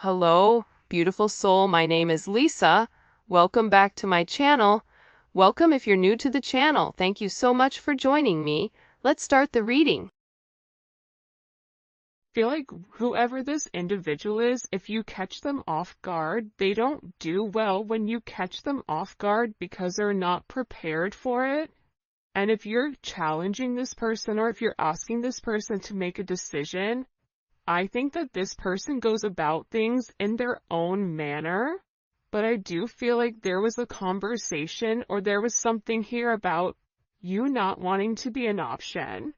Hello, beautiful soul. My name is Lisa. Welcome back to my channel. Welcome if you're new to the channel. Thank you so much for joining me. Let's start the reading. Feel like whoever this individual is, if you catch them off guard, they don't do well when you catch them off guard because they're not prepared for it. And if you're challenging this person or if you're asking this person to make a decision, I think that this person goes about things in their own manner. But I do feel like there was a conversation or there was something here about you not wanting to be an option,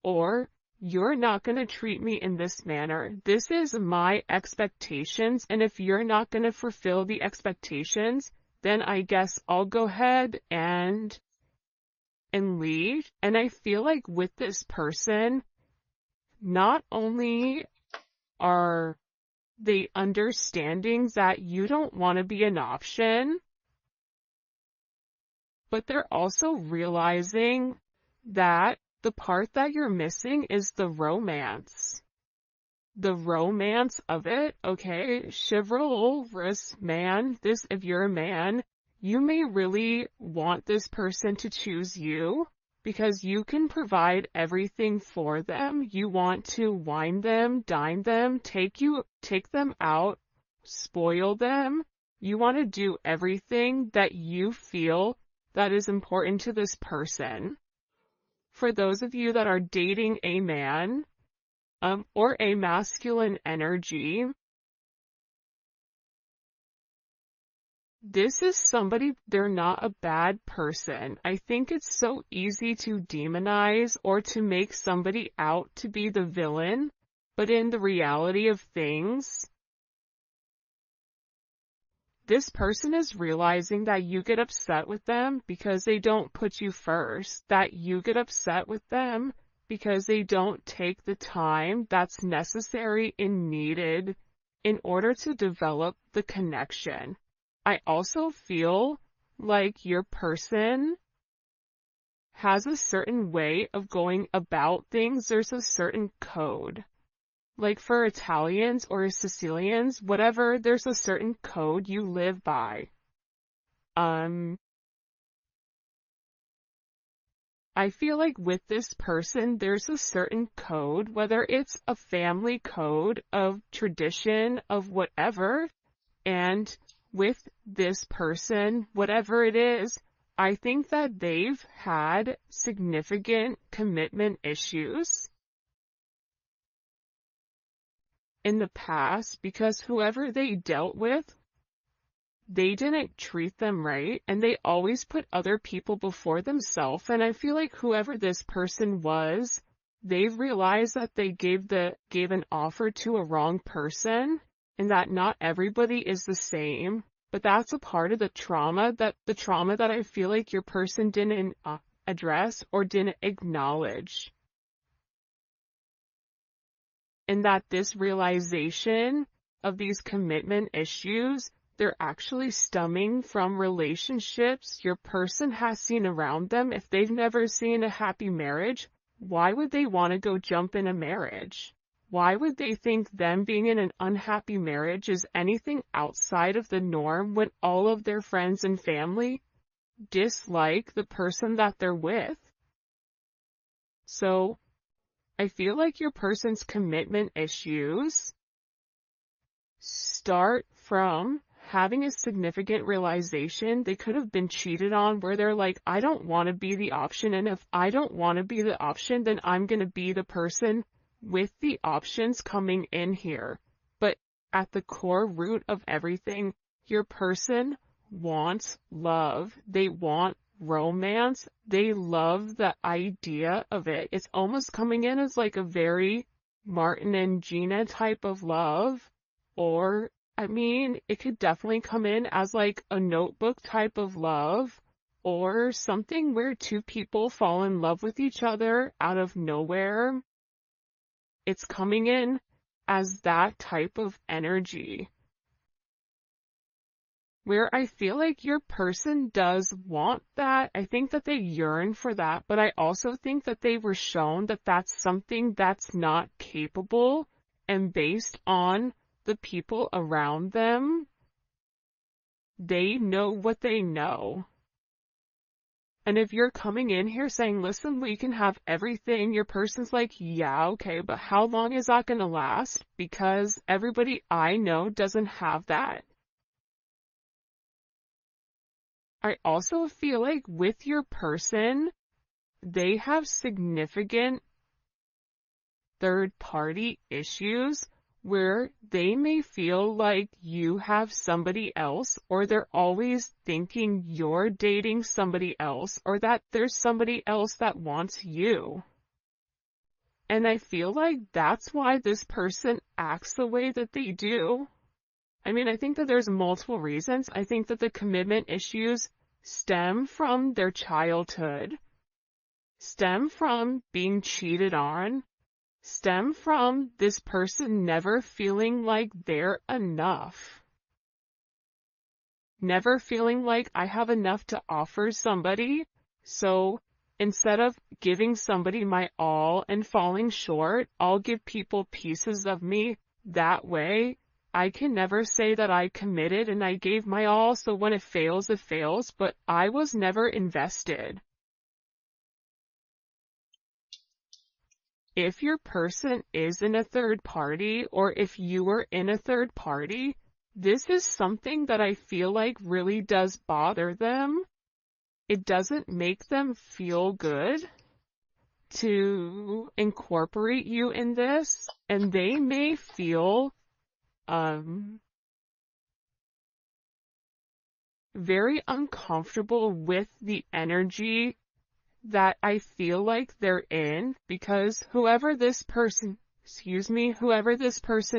or you're not going to treat me in this manner. This is my expectations, and if you're not going to fulfill the expectations, then I guess I'll go ahead and leave. And I feel like with this person, not only are they understanding that you don't want to be an option, but they're also realizing that the part that you're missing is the romance. The romance of it, okay? Chivalrous man, if you're a man, you may really want this person to choose you because you can provide everything for them. You want to wine them, dine them, take them out, spoil them. You want to do everything that you feel that is important to this person. For those of you that are dating a man, or a masculine energy, this is somebody, they're not a bad person. I think it's so easy to demonize or to make somebody out to be the villain, but in the reality of things, this person is realizing that you get upset with them because they don't put you first, that you get upset with them because they don't take the time that's necessary and needed in order to develop the connection. I also feel like your person has a certain way of going about things. There's a certain code. Like for Italians or Sicilians, whatever, there's a certain code you live by. I feel like with this person, there's a certain code, whether it's a family code of tradition of whatever, and with this person, whatever it is, I think that they've had significant commitment issues in the past because whoever they dealt with, they didn't treat them right, and they always put other people before themselves. And I feel like whoever this person was, they've realized that they gave an offer to a wrong person, and that not everybody is the same. But that's a part of the trauma that I feel like your person didn't address or didn't acknowledge. And that this realization of these commitment issues, they're actually stemming from relationships your person has seen around them. If they've never seen a happy marriage, why would they want to go jump in a marriage? Why would they think them being in an unhappy marriage is anything outside of the norm when all of their friends and family dislike the person that they're with? So I feel like your person's commitment issues start from having a significant realization they could have been cheated on, where they're like, I don't want to be the option, and if I don't want to be the option, then I'm going to be the person with the options coming in here. But at the core root of everything, your person wants love. They want romance. They love the idea of it. It's almost coming in as like a very Martin and Gina type of love, or I mean, it could definitely come in as like a Notebook type of love, or something where two people fall in love with each other out of nowhere. It's coming in as that type of energy, where I feel like your person does want that. I think that they yearn for that, but I also think that they were shown that that's something that's not capable, and based on the people around them, they know what they know. And if you're coming in here saying, listen, we can have everything, your person's like, yeah, okay, but how long is that going to last? Because everybody I know doesn't have that. I also feel like with your person, they have significant third-party issues where they may feel like you have somebody else, or they're always thinking you're dating somebody else, or that there's somebody else that wants you. And I feel like that's why this person acts the way that they do. I mean, I think that there's multiple reasons. I think that the commitment issues stem from their childhood, stem from being cheated on, stem from this person never feeling like they're enough. Never feeling like I have enough to offer somebody, so instead of giving somebody my all and falling short, I'll give people pieces of me. That way, I can never say that I committed and I gave my all, so when it fails, but I was never invested. If your person is in a third party, or if you are in a third party, this is something that I feel like really does bother them. It doesn't make them feel good to incorporate you in this, and they may feel very uncomfortable with the energy that I feel like they're in, because whoever this person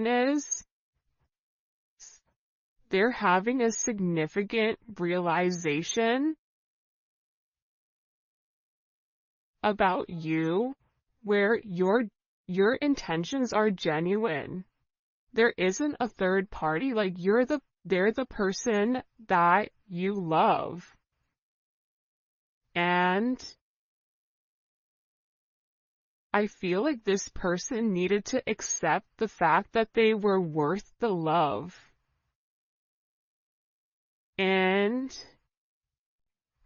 is, they're having a significant realization about you where your intentions are genuine. There isn't a third party, like they're the person that you love. And I feel like this person needed to accept the fact that they were worth the love. And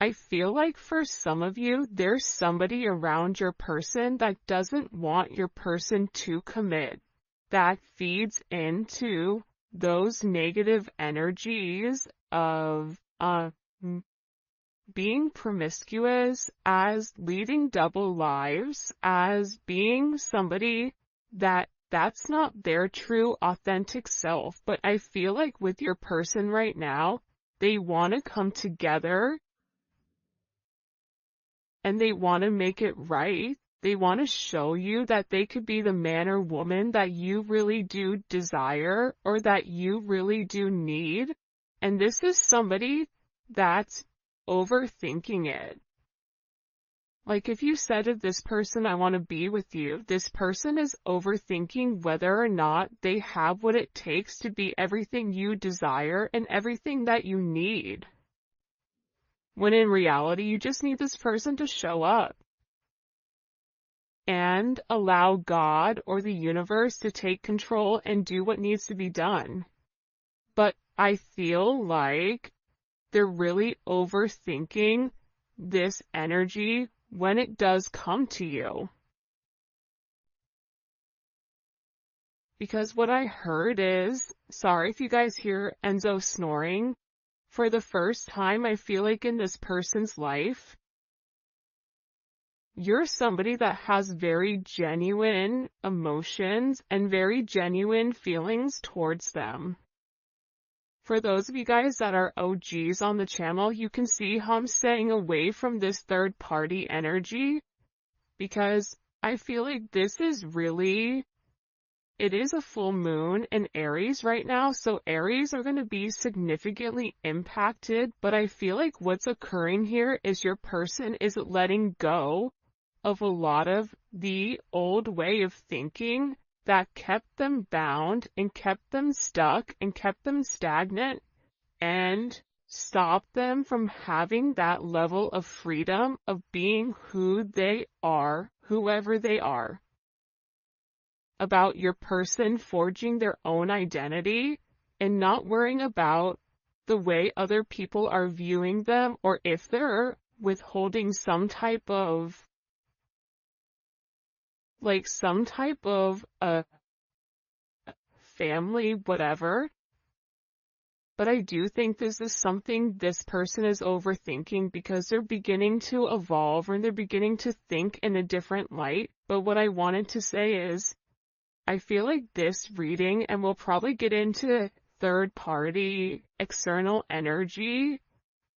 I feel like for some of you, there's somebody around your person that doesn't want your person to commit, that feeds into those negative energies of being promiscuous, as leading double lives, as being somebody that's not their true authentic self. But I feel like with your person right now, they want to come together and they want to make it right. They want to show you that they could be the man or woman that you really do desire, or that you really do need. And this is somebody that's overthinking it. Like if you said to this person, I want to be with you, this person is overthinking whether or not they have what it takes to be everything you desire and everything that you need. When in reality, you just need this person to show up and allow God or the universe to take control and do what needs to be done. But I feel like they're really overthinking this energy when it does come to you. Because what I heard is, sorry if you guys hear Enzo snoring, for the first time I feel like in this person's life, you're somebody that has very genuine emotions and very genuine feelings towards them. For those of you guys that are OGs on the channel, you can see how I'm staying away from this third party energy, because I feel like this is really, it is a full moon in Aries right now, so Aries are going to be significantly impacted, but I feel like what's occurring here is your person is letting go of a lot of the old way of thinking that kept them bound and kept them stuck and kept them stagnant and stopped them from having that level of freedom of being who they are, whoever they are. about your person forging their own identity and not worrying about the way other people are viewing them, or if they're withholding some type of family, whatever. But I do think this is something this person is overthinking because they're beginning to evolve and they're beginning to think in a different light. But what I wanted to say is, I feel like this reading, and we'll probably get into third party external energy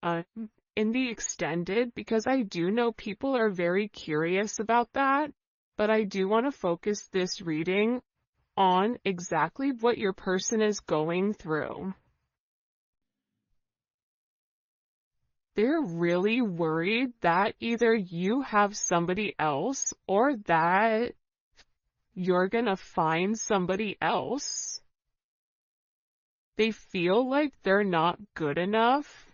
in the extended, because I do know people are very curious about that. But I do want to focus this reading on exactly what your person is going through. They're really worried that either you have somebody else or that you're gonna find somebody else. They feel like they're not good enough.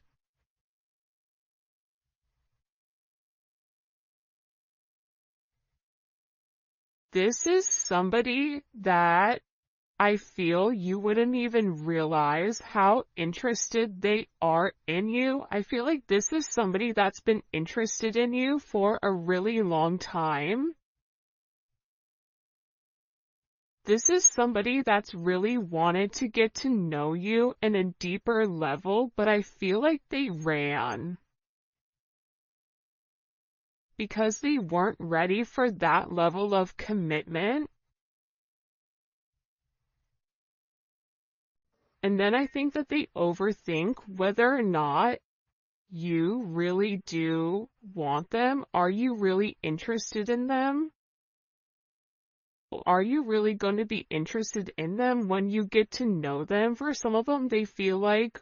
This is somebody that I feel you wouldn't even realize how interested they are in you. I feel like this is somebody that's been interested in you for a really long time. This is somebody that's really wanted to get to know you in a deeper level, but I feel like they ran because they weren't ready for that level of commitment. And then I think that they overthink whether or not you really do want them. Are you really interested in them? Are you really going to be interested in them when you get to know them? For some of them, they feel like,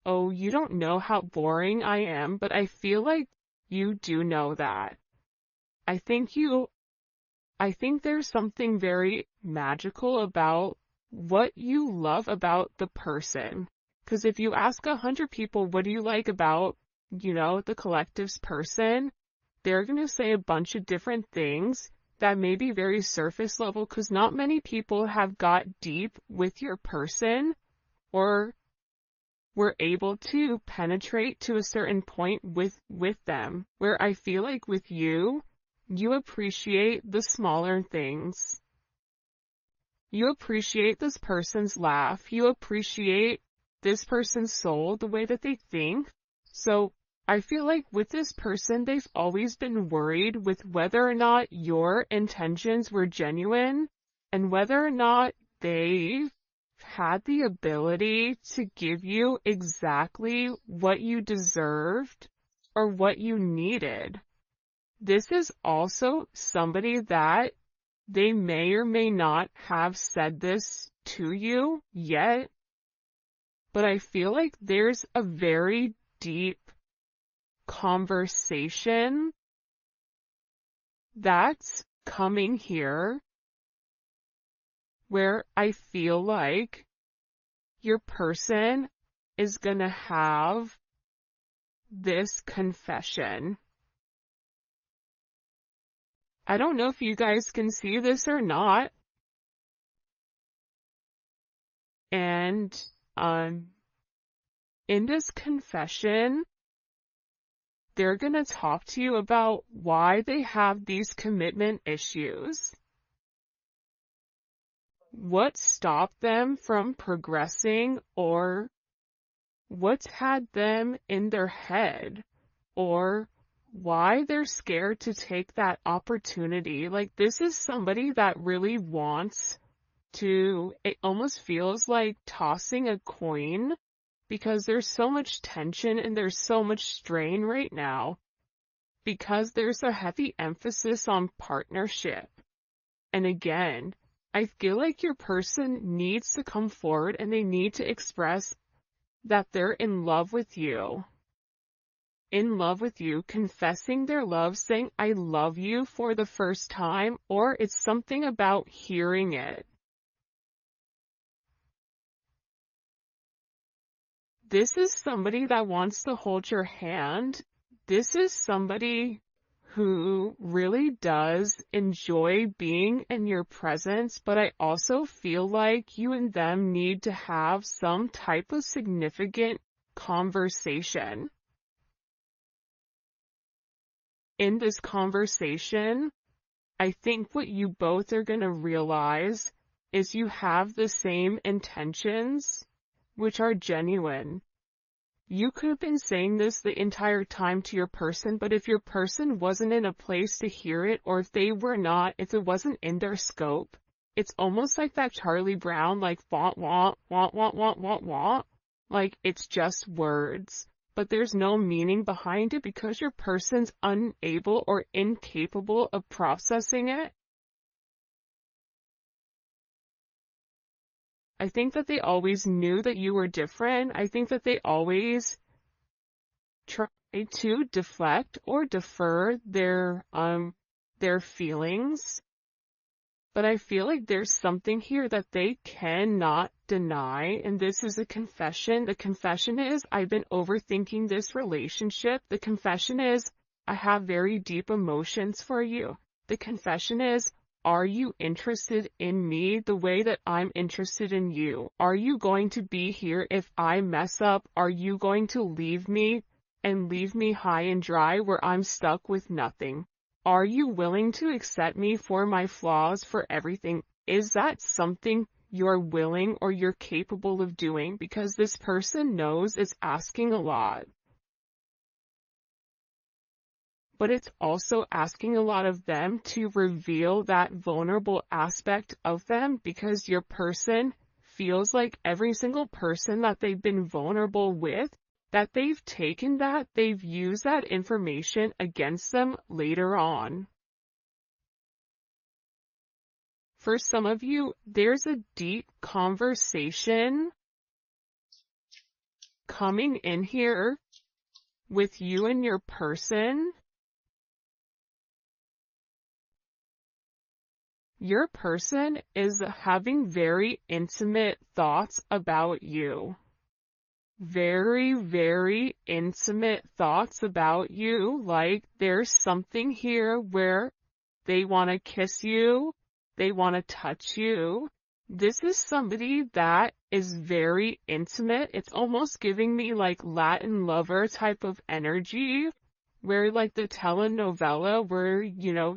oh, you don't know how boring I am, but I feel like you do know that. I think there's something very magical about what you love about the person. Because if you ask 100 people, what do you like about, the collective's person, they're going to say a bunch of different things that may be very surface level, because not many people have got deep with your person or were able to penetrate to a certain point with them, where I feel like with you, you appreciate the smaller things. You appreciate this person's laugh. You appreciate this person's soul, the way that they think. So I feel like with this person, they've always been worried with whether or not your intentions were genuine and whether or not they've had the ability to give you exactly what you deserved or what you needed. This is also somebody that they may or may not have said this to you yet, but I feel like there's a very deep conversation that's coming here where I feel like your person is gonna have this confession. I don't know if you guys can see this or not. And in this confession, they're going to talk to you about why they have these commitment issues. What stopped them from progressing, or what's had them in their head, or why they're scared to take that opportunity. Like, this is somebody that really wants to, it almost feels like tossing a coin, because there's so much tension and there's so much strain right now, because there's a heavy emphasis on partnership. And again, I feel like your person needs to come forward and they need to express that they're in love with you. In love with you, confessing their love, saying, I love you for the first time, or it's something about hearing it. This is somebody that wants to hold your hand. This is somebody who really does enjoy being in your presence, but I also feel like you and them need to have some type of significant conversation. In this conversation, I think what you both are going to realize is you have the same intentions, which are genuine. You could have been saying this the entire time to your person, but if your person wasn't in a place to hear it, or if it wasn't in their scope, it's almost like that Charlie Brown, like, want, want. Like, it's just words, but there's no meaning behind it because your person's unable or incapable of processing it. I think that they always knew that you were different. I think that they always try to deflect or defer their feelings. But I feel like there's something here that they cannot deny, and this is a confession. The confession is, I've been overthinking this relationship. The confession is, I have very deep emotions for you. The confession is, are you interested in me the way that I'm interested in you? Are you going to be here if I mess up? Are you going to leave me and leave me high and dry where I'm stuck with nothing? Are you willing to accept me for my flaws, for everything? Is that something you're willing or you're capable of doing? Because this person knows it's asking a lot. But it's also asking a lot of them to reveal that vulnerable aspect of them, because your person feels like every single person that they've been vulnerable with, that they've taken that, they've used that information against them later on. For some of you, there's a deep conversation coming in here with you and your person. Your person is having very intimate thoughts about you. Very, very intimate thoughts about you. Like, there's something here where they want to kiss you, they want to touch you. This is somebody that is very intimate. It's almost giving me like Latin lover type of energy, where like the telenovela where,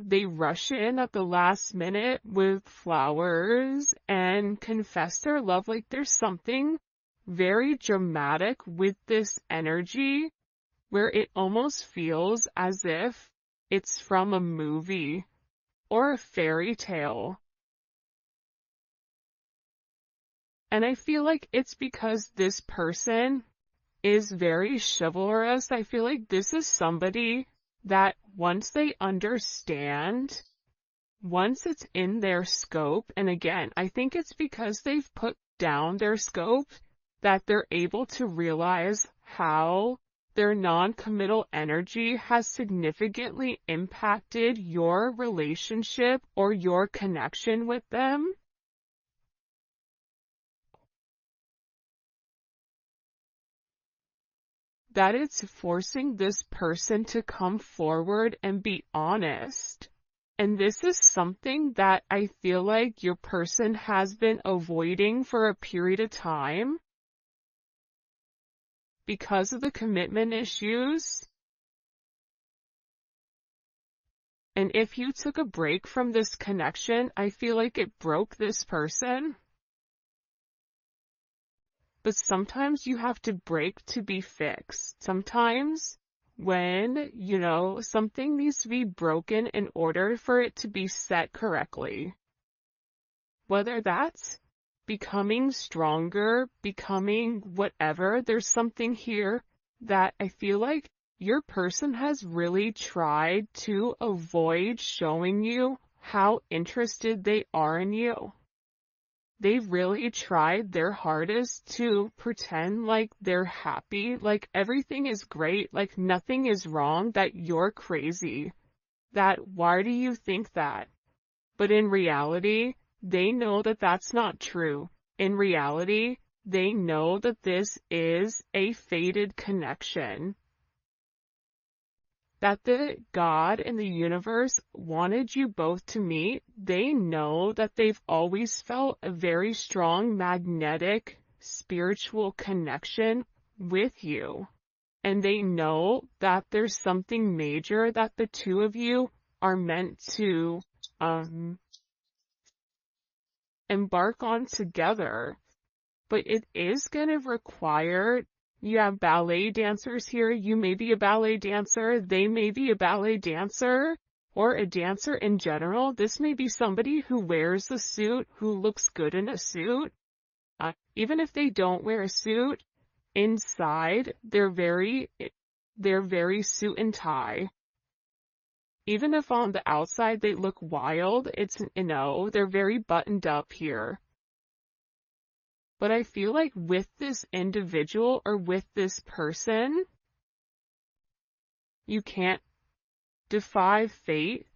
they rush in at the last minute with flowers and confess their love. Like, there's something very dramatic with this energy where it almost feels as if it's from a movie or a fairy tale. And I feel like it's because this person is very chivalrous. I feel like this is somebody that once they understand, once it's in their scope, and again, I think it's because they've put down their scope that they're able to realize how their non-committal energy has significantly impacted your relationship or your connection with them. That it's forcing this person to come forward and be honest. And this is something that I feel like your person has been avoiding for a period of time because of the commitment issues. And if you took a break from this connection, I feel like it broke this person. But sometimes you have to break to be fixed. Sometimes when, something needs to be broken in order for it to be set correctly. Whether that's becoming stronger, becoming whatever, there's something here that I feel like your person has really tried to avoid showing you how interested they are in you. They've really tried their hardest to pretend like they're happy, like everything is great, like nothing is wrong, that you're crazy. That why do you think that? But in reality, they know that that's not true. In reality, they know that this is a fated connection. that the God and the universe wanted you both to meet. They know that they've always felt a very strong magnetic spiritual connection with you. And they know that there's something major that the two of you are meant to embark on together. But it is going to require, you have ballet dancers here, you may be a ballet dancer, they may be a ballet dancer, or a dancer in general. This may be somebody who wears a suit, who looks good in a suit. Even if they don't wear a suit, inside, they're very suit and tie. Even if on the outside they look wild, they're very buttoned up here. But I feel like with this individual or with this person, you can't defy fate.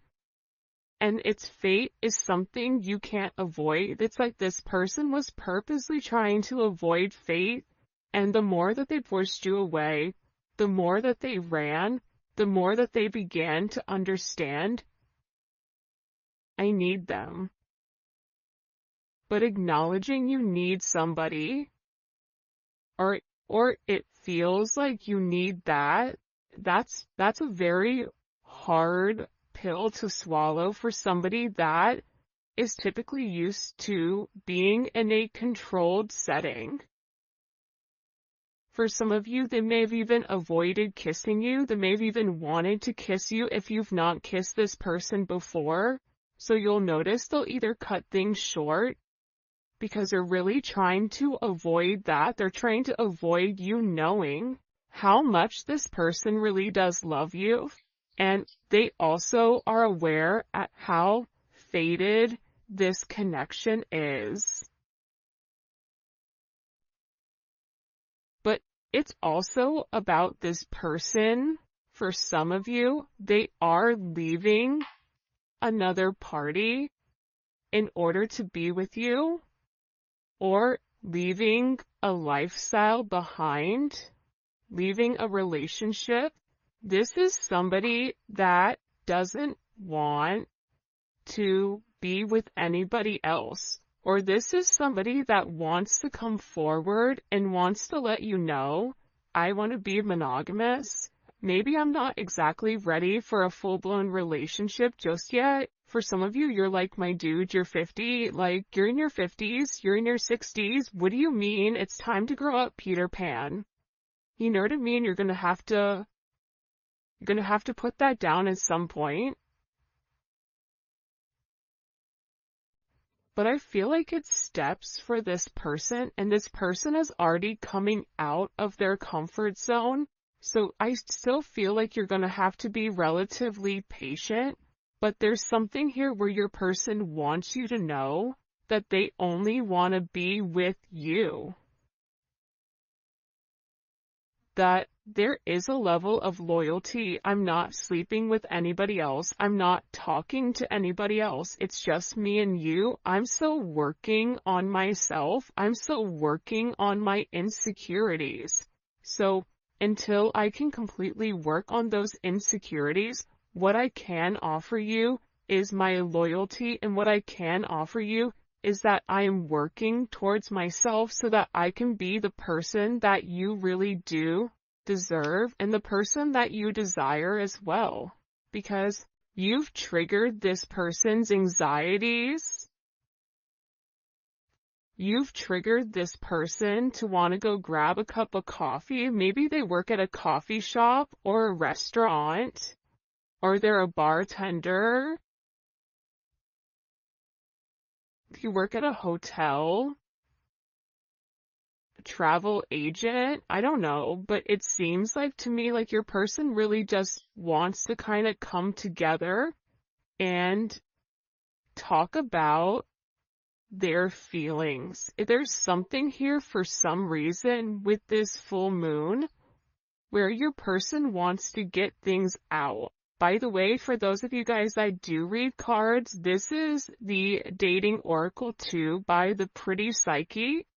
And its fate is something you can't avoid. It's like this person was purposely trying to avoid fate. And the more that they pushed you away, the more that they ran, the more that they began to understand, I need them. But acknowledging you need somebody, or it feels like you need that's a very hard pill to swallow for somebody that is typically used to being in a controlled setting. For some of you, they may have even avoided kissing you. They may have even wanted to kiss you if you've not kissed this person before. So you'll notice they'll either cut things short because they're really trying to avoid that. They're trying to avoid you knowing how much this person really does love you. And they also are aware at how faded this connection is. But it's also about this person. For some of you, they are leaving another party in order to be with you, or leaving a lifestyle behind, leaving a relationship. This is somebody that doesn't want to be with anybody else. Or this is somebody that wants to come forward and wants to let you know, I want to be monogamous. Maybe I'm not exactly ready for a full-blown relationship just yet. For some of you, you're like, my dude, you're 50. Like, you're in your 50s, you're in your 60s. What do you mean? It's time to grow up, Peter Pan. You know what I mean? You're gonna have to put that down at some point. But I feel like it's steps for this person, and this person is already coming out of their comfort zone. So I still feel like you're going to have to be relatively patient, but there's something here where your person wants you to know that they only want to be with you. That there is a level of loyalty. I'm not sleeping with anybody else. I'm not talking to anybody else. It's just me and you. I'm still working on myself. I'm still working on my insecurities. So until I can completely work on those insecurities, what I can offer you is my loyalty, and what I can offer you is that I am working towards myself so that I can be the person that you really do deserve and the person that you desire as well. Because you've triggered this person's anxieties. You've triggered this person to want to go grab a cup of coffee. Maybe they work at a coffee shop or a restaurant, or they're a bartender. You work at a hotel, a travel agent, I don't know, but it seems like to me like your person really just wants to kind of come together and talk about their feelings. There's something here for some reason with this full moon where your person wants to get things out. By the way, for those of you guys that do read cards, this is the Dating Oracle 2 by the Pretty Psyche.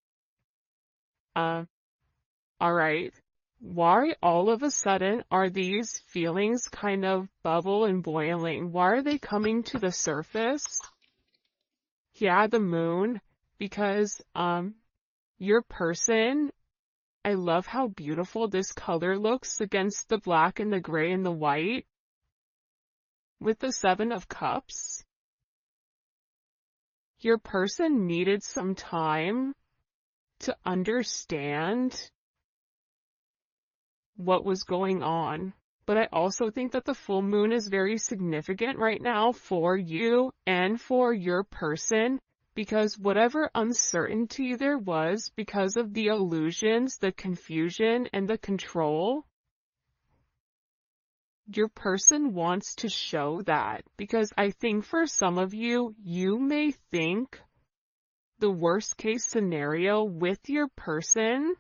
Alright. Why all of a sudden are these feelings kind of bubble and boiling? Why are they coming to the surface? Yeah, the moon, because your person, I love how beautiful this color looks against the black and the gray and the white with the 7 of Cups. Your person needed some time to understand what was going on. But I also think that the full moon is very significant right now for you and for your person, because whatever uncertainty there was because of the illusions, the confusion, and the control, your person wants to show that. Because I think for some of you, you may think the worst case scenario with your person,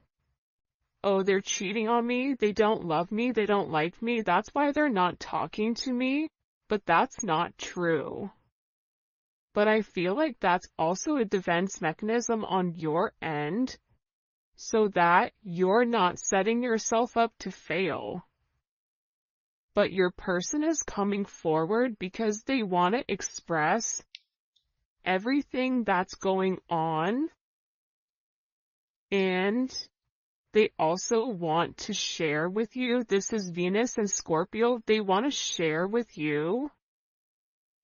oh, they're cheating on me, they don't love me, they don't like me, that's why they're not talking to me. But that's not true. But I feel like that's also a defense mechanism on your end, so that you're not setting yourself up to fail. But your person is coming forward because they want to express everything that's going on, and they also want to share with you. This is Venus and Scorpio. They want to share with you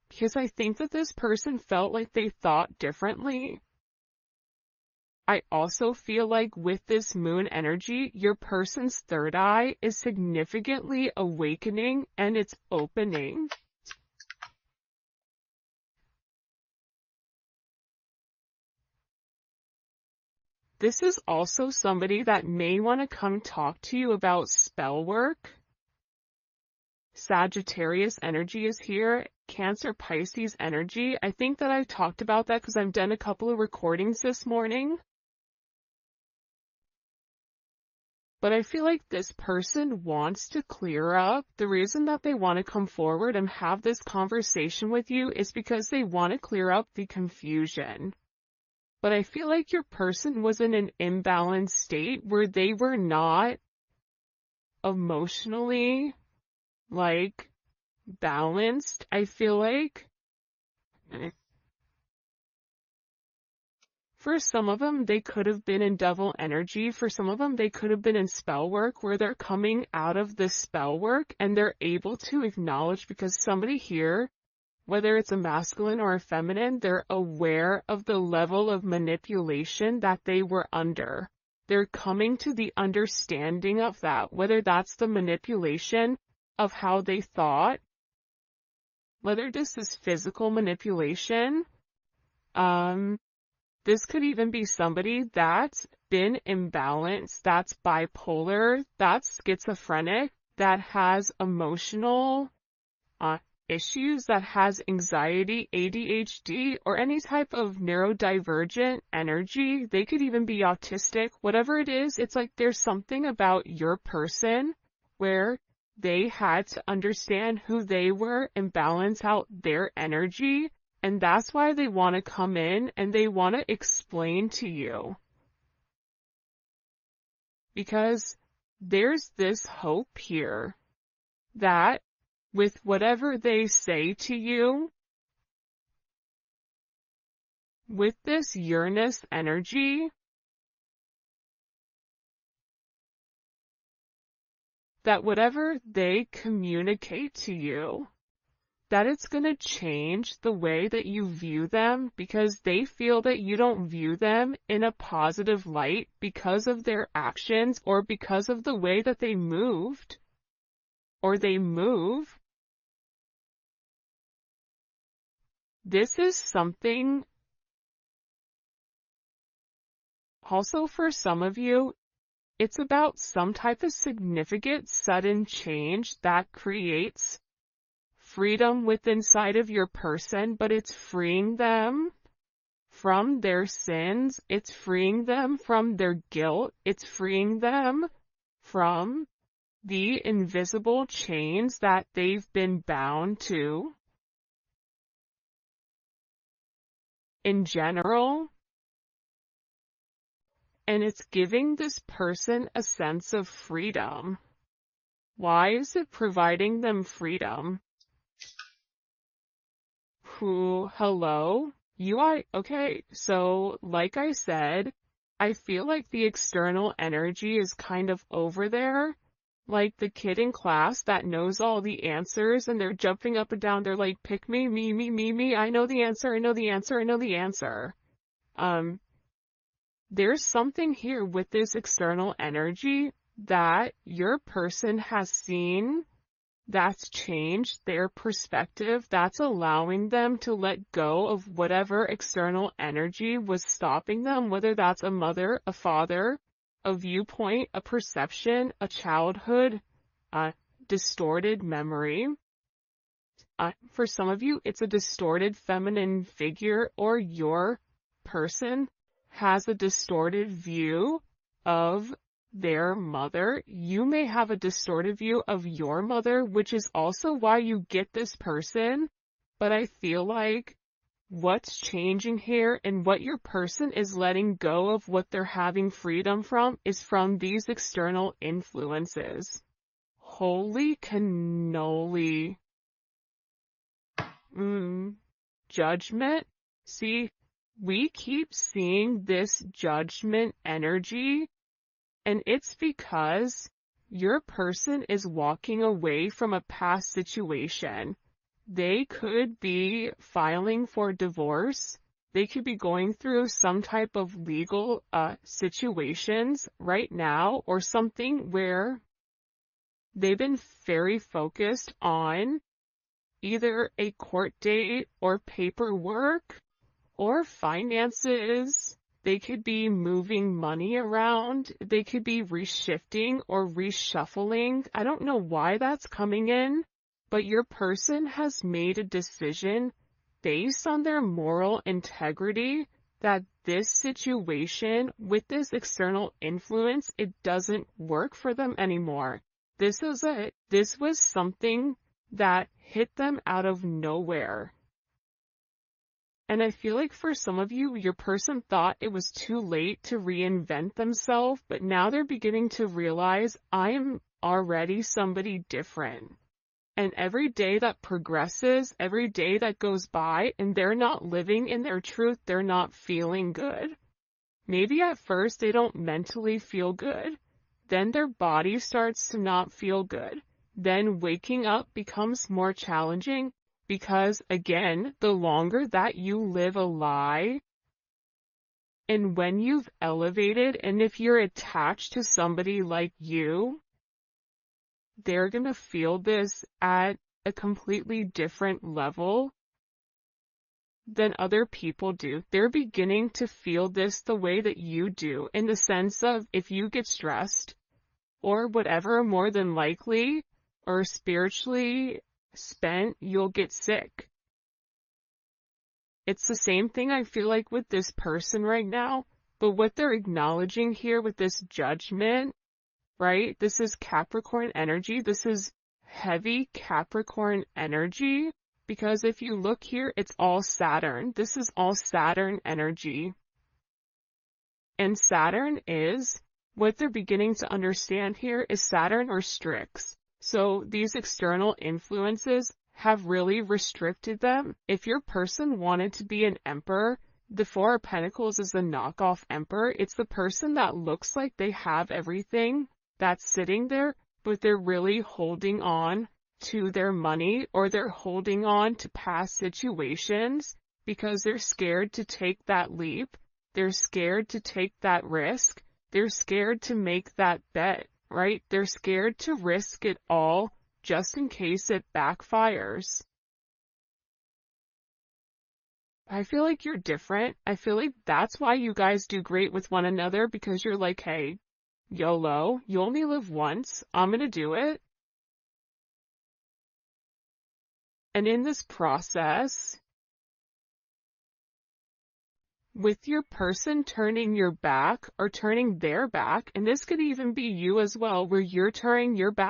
because I think that this person felt like they thought differently. I also feel like with this moon energy, your person's third eye is significantly awakening and it's opening. This is also somebody that may want to come talk to you about spell work. Sagittarius energy is here. Cancer, Pisces energy. I think that I've talked about that because I've done a couple of recordings this morning. But I feel like this person wants to clear up. The reason that they want to come forward and have this conversation with you is because they want to clear up the confusion. But I feel like your person was in an imbalanced state where they were not emotionally, balanced. I feel like for some of them, they could have been in devil energy. For some of them, they could have been in spell work where they're coming out of the spell work and they're able to acknowledge, because somebody here, whether it's a masculine or a feminine, they're aware of the level of manipulation that they were under. They're coming to the understanding of that, whether that's the manipulation of how they thought, whether this is physical manipulation. This could even be somebody that's been imbalanced, that's bipolar, that's schizophrenic, that has emotional issues, that has anxiety, ADHD, or any type of neurodivergent energy. They could even be autistic. Whatever it is, it's like there's something about your person where they had to understand who they were and balance out their energy. And that's why they want to come in and they want to explain to you. Because there's this hope here that with whatever they say to you, with this Uranus energy, that whatever they communicate to you, that it's going to change the way that you view them, because they feel that you don't view them in a positive light because of their actions or because of the way that they moved or they move. This is something also for some of you, it's about some type of significant sudden change that creates freedom within inside of your person, but it's freeing them from their sins, it's freeing them from their guilt, it's freeing them from the invisible chains that they've been bound to. In general, and it's giving this person a sense of freedom. Why is it providing them freedom? Hello? Okay, so like I said, I feel like the external energy is kind of over there. Like the kid in class that knows all the answers and they're jumping up and down. They're like, pick me, me. I know the answer. I know the answer. I know the answer. There's something here with this external energy that your person has seen that's changed their perspective, that's allowing them to let go of whatever external energy was stopping them, whether that's a mother, a father, a viewpoint, a perception, a childhood, a distorted memory. For some of you, it's a distorted feminine figure, or your person has a distorted view of their mother. You may have a distorted view of your mother, which is also why you get this person. But I feel like what's changing here and what your person is letting go of, what they're having freedom from, is from these external influences. Holy cannoli. Judgment. See, we keep seeing this judgment energy, and it's because your person is walking away from a past situation. They could be filing for divorce. They could be going through some type of legal situations right now, or something where they've been very focused on either a court date or paperwork or finances. They could be moving money around. They could be reshifting or reshuffling. I don't know why that's coming in, but your person has made a decision based on their moral integrity that this situation with this external influence, it doesn't work for them anymore. This was something that hit them out of nowhere. And I feel like for some of you, your person thought it was too late to reinvent themselves, but now they're beginning to realize, I am already somebody different. And every day that progresses, every day that goes by, and they're not living in their truth, they're not feeling good. Maybe at first they don't mentally feel good. Then their body starts to not feel good. Then waking up becomes more challenging. Because, again, the longer that you live a lie, and when you've elevated, and if you're attached to somebody like you, they're going to feel this at a completely different level than other people do. They're beginning to feel this the way that you do, in the sense of, if you get stressed, or whatever, more than likely, or spiritually spent, you'll get sick. It's the same thing I feel like with this person right now, but what they're acknowledging here with this judgment, right? This is Capricorn energy. This is heavy Capricorn energy, because if you look here, it's all Saturn. This is all Saturn energy. And Saturn is, what they're beginning to understand here is Saturn restricts. So these external influences have really restricted them. If your person wanted to be an emperor, the Four of Pentacles is a knockoff emperor. It's the person that looks like they have everything that's sitting there, but they're really holding on to their money, or they're holding on to past situations because they're scared to take that leap. They're scared to take that risk. They're scared to make that bet. Right? They're scared to risk it all just in case it backfires. I feel like you're different. I feel like that's why you guys do great with one another, because you're like, hey, YOLO, you only live once. I'm gonna do it. And in this process, with your person turning your back or turning their back, and this could even be you as well, where you're turning your back